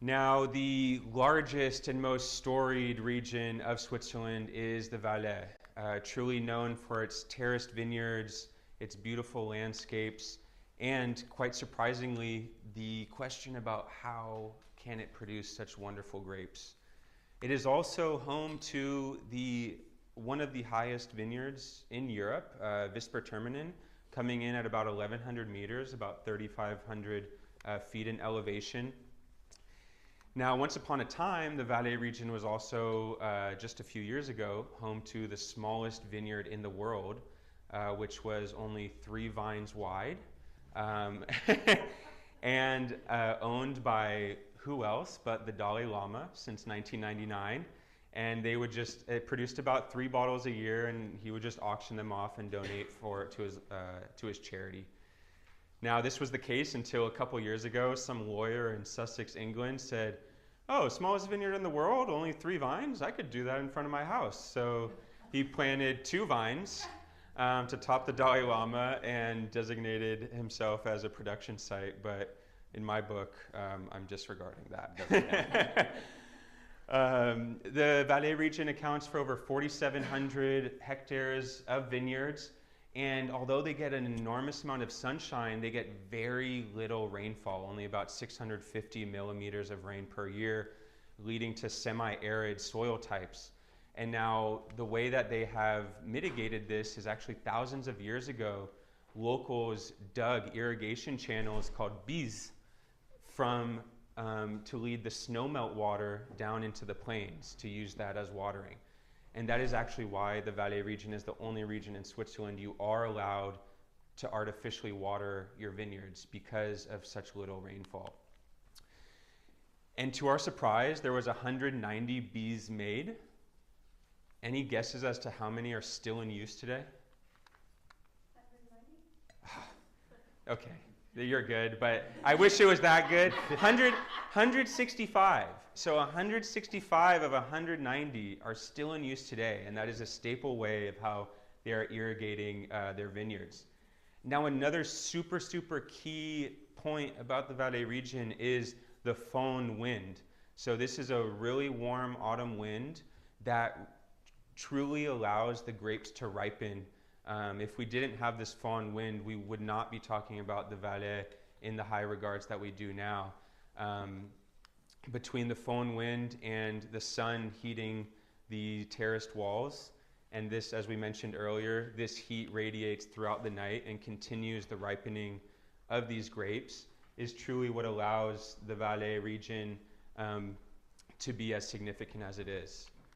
Now, the largest and most storied region of Switzerland is the Valais, truly known for its terraced vineyards, its beautiful landscapes, and quite surprisingly, the question about how can it produce such wonderful grapes. It is also home to one of the highest vineyards in Europe, Visper, coming in at about 1,100 meters, about 3,500 feet in elevation. Now, once upon a time, the Valais region was also, just a few years ago, home to the smallest vineyard in the world, which was only 3 vines wide, and owned by who else but the Dalai Lama since 1999. And they would it produced about 3 bottles a year, and he would just auction them off and donate to his charity. Now, this was the case until a couple years ago. Some lawyer in Sussex, England said, "Oh, smallest vineyard in the world, only 3 vines? I could do that in front of my house." So he planted 2 vines to top the Dalai Lama and designated himself as a production site. But in my book, I'm disregarding that. The Valais region accounts for over 4,700 hectares of vineyards. And although they get an enormous amount of sunshine, they get very little rainfall, only about 650 millimeters of rain per year, leading to semi-arid soil types. And now the way that they have mitigated this is actually thousands of years ago, locals dug irrigation channels called bises to lead the snowmelt water down into the plains to use that as watering. And that is actually why the Valais region is the only region in Switzerland you are allowed to artificially water your vineyards because of such little rainfall. And to our surprise, there was 190 bises made. Any guesses as to how many are still in use today? 190? Okay, you're good, but I wish it was that good. 165. So 165 of 190 are still in use today, and that is a staple way of how they are irrigating their vineyards. Now, another super key point about the Valais region is the foehn wind. So this is a really warm autumn wind that truly allows the grapes to ripen. If we didn't have this foehn wind, we would not be talking about the Valais in the high regards that we do now. Between the foehn wind and the sun heating the terraced walls, and this, as we mentioned earlier, this heat radiates throughout the night and continues the ripening of these grapes, is truly what allows the Valais region to be as significant as it is.